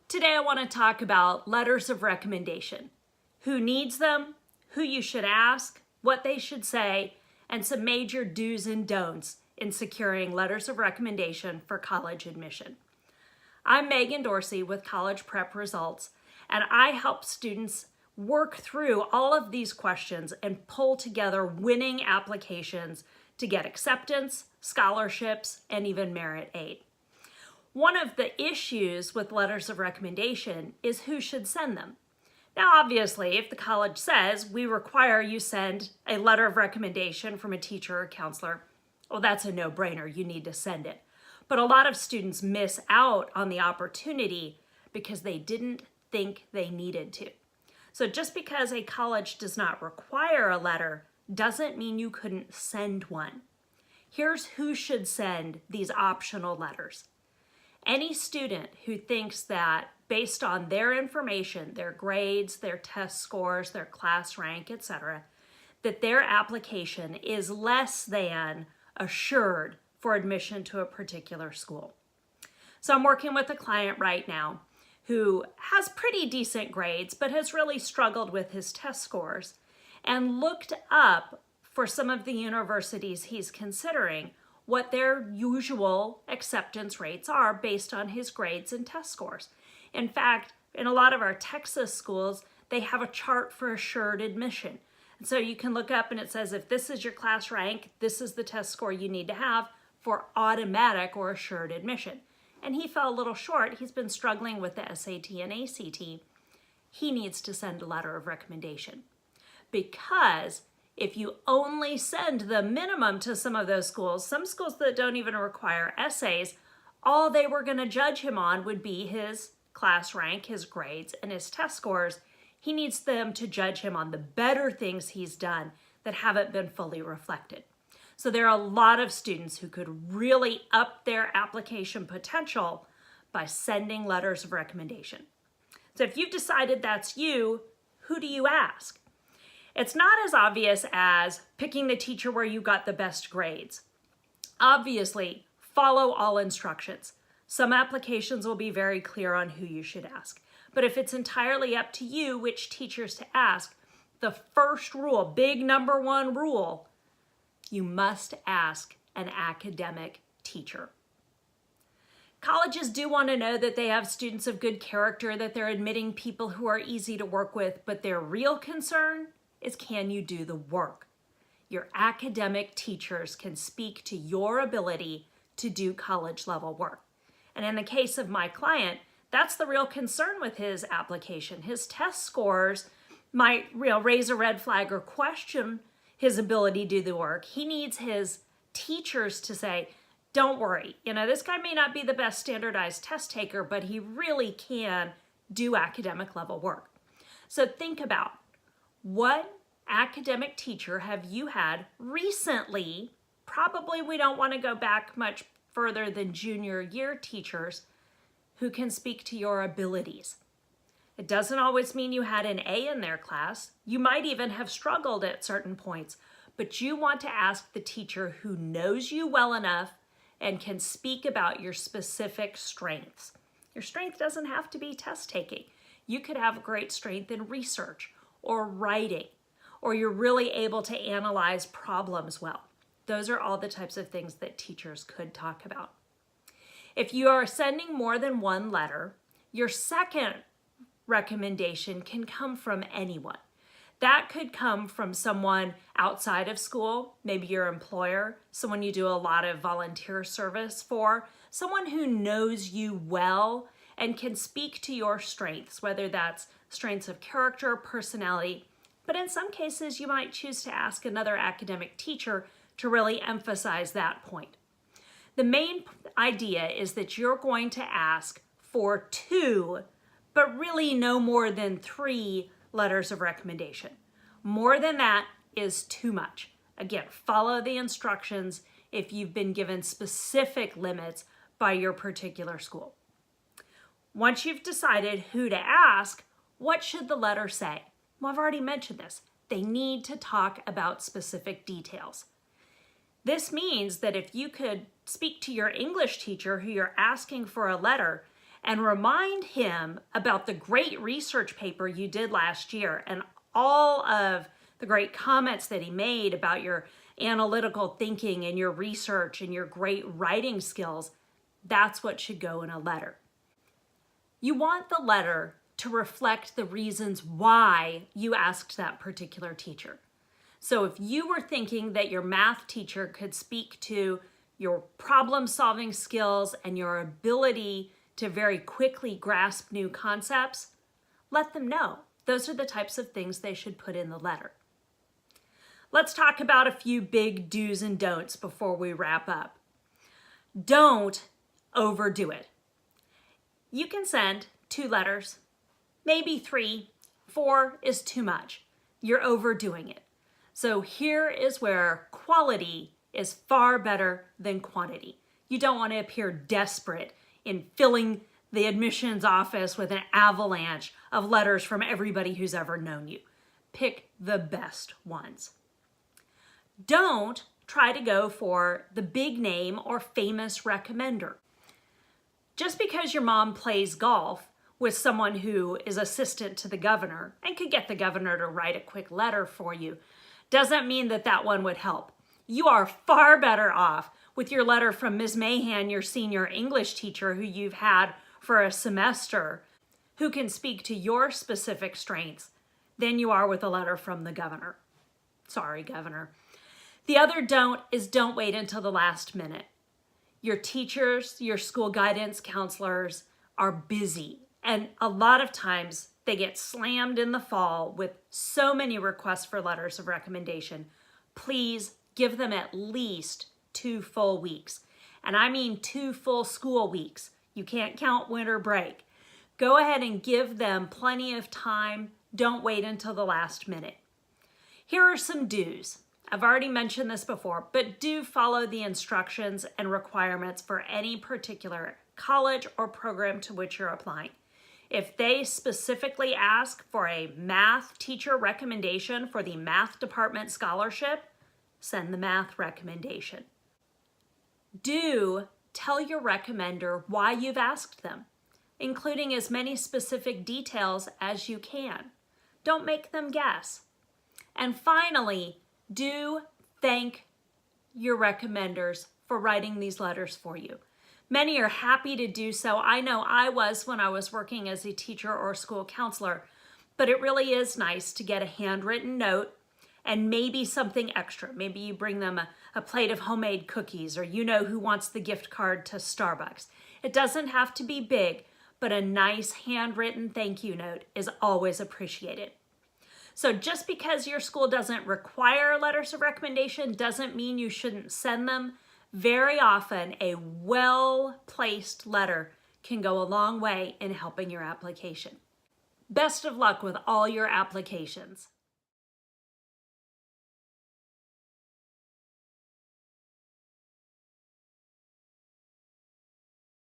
Today I want to talk about letters of recommendation. Who needs them, who you should ask, what they should say, and some major do's and don'ts in securing letters of recommendation for college admission. I'm Megan Dorsey with College Prep Results, and I help students work through all of these questions and pull together winning applications to get acceptance, scholarships, and even merit aid. One of the issues with letters of recommendation is who should send them. Now, obviously, if the college says we require you send a letter of recommendation from a teacher or counselor, well, that's a no-brainer. You need to send it. But a lot of students miss out on the opportunity because they didn't think they needed to. So just because a college does not require a letter doesn't mean you couldn't send one. Here's who should send these optional letters. Any student who thinks that based on their information, their grades, their test scores, their class rank, etc., that their application is less than assured for admission to a particular school. So I'm working with a client right now who has pretty decent grades but has really struggled with his test scores and looked up for some of the universities he's considering what their usual acceptance rates are based on his grades and test scores. In fact, in a lot of our Texas schools, they have a chart for assured admission. And so you can look up and it says if this is your class rank, this is the test score you need to have for automatic or assured admission. And he fell a little short. He's been struggling with the SAT and ACT. He needs to send a letter of recommendation because if you only send the minimum to some of those schools, some schools that don't even require essays, all they were going to judge him on would be his class rank, his grades, and his test scores. He needs them to judge him on the better things he's done that haven't been fully reflected. So there are a lot of students who could really up their application potential by sending letters of recommendation. So if you've decided that's you, who do you ask? It's not as obvious as picking the teacher where you got the best grades. Obviously, follow all instructions. Some applications will be very clear on who you should ask. But if it's entirely up to you which teachers to ask, the first rule, big number one rule, you must ask an academic teacher. Colleges do want to know that they have students of good character, that they're admitting people who are easy to work with, but their real concern is can you do the work? Your academic teachers can speak to your ability to do college level work. And in the case of my client, that's the real concern with his application. His test scores might raise a red flag or question his ability to do the work. He needs his teachers to say, don't worry, this guy may not be the best standardized test taker, but he really can do academic level work. So think about what academic teacher have you had recently? Probably we don't want to go back much further than junior year teachers who can speak to your abilities. It doesn't always mean you had an A in their class. You might even have struggled at certain points, but you want to ask the teacher who knows you well enough and can speak about your specific strengths. Your strength doesn't have to be test taking. You could have great strength in research or writing, or you're really able to analyze problems well. Those are all the types of things that teachers could talk about. If you are sending more than one letter, your second recommendation can come from anyone. That could come from someone outside of school, maybe your employer, someone you do a lot of volunteer service for, someone who knows you well and can speak to your strengths, whether that's strengths of character, personality, but in some cases you might choose to ask another academic teacher to really emphasize that point. The main idea is that you're going to ask for 2, but really no more than 3 letters of recommendation. More than that is too much. Again, follow the instructions if you've been given specific limits by your particular school. Once you've decided who to ask, what should the letter say? Well, I've already mentioned this. They need to talk about specific details. This means that if you could speak to your English teacher who you're asking for a letter and remind him about the great research paper you did last year and all of the great comments that he made about your analytical thinking and your research and your great writing skills. That's what should go in a letter. You want the letter to reflect the reasons why you asked that particular teacher. So if you were thinking that your math teacher could speak to your problem-solving skills and your ability to very quickly grasp new concepts, let them know. Those are the types of things they should put in the letter. Let's talk about a few big do's and don'ts before we wrap up. Don't overdo it. You can send 2 letters, maybe 3. 4 is too much. You're overdoing it. So here is where quality is far better than quantity. You don't want to appear desperate in filling the admissions office with an avalanche of letters from everybody who's ever known you. Pick the best ones. Don't try to go for the big name or famous recommender. Just because your mom plays golf with someone who is assistant to the governor and could get the governor to write a quick letter for you doesn't mean that that one would help. You are far better off with your letter from Ms. Mahan, your senior English teacher who you've had for a semester, who can speak to your specific strengths, than you are with a letter from the governor. Sorry, governor. The other don't is don't wait until the last minute. Your teachers, your school guidance counselors are busy, and a lot of times they get slammed in the fall with so many requests for letters of recommendation. Please give them at least 2 full weeks. And I mean 2 full school weeks. You can't count winter break. Go ahead and give them plenty of time. Don't wait until the last minute. Here are some do's. I've already mentioned this before, but do follow the instructions and requirements for any particular college or program to which you're applying. If they specifically ask for a math teacher recommendation for the math department scholarship, send the math recommendation. Do tell your recommender why you've asked them, including as many specific details as you can. Don't make them guess. And finally, do thank your recommenders for writing these letters for you. Many are happy to do so. I know I was when I was working as a teacher or school counselor, but it really is nice to get a handwritten note and maybe something extra. Maybe you bring them a plate of homemade cookies, or you know who wants the gift card to Starbucks. It doesn't have to be big, but a nice handwritten thank you note is always appreciated. So just because your school doesn't require letters of recommendation doesn't mean you shouldn't send them. Very often, a well-placed letter can go a long way in helping your application. Best of luck with all your applications.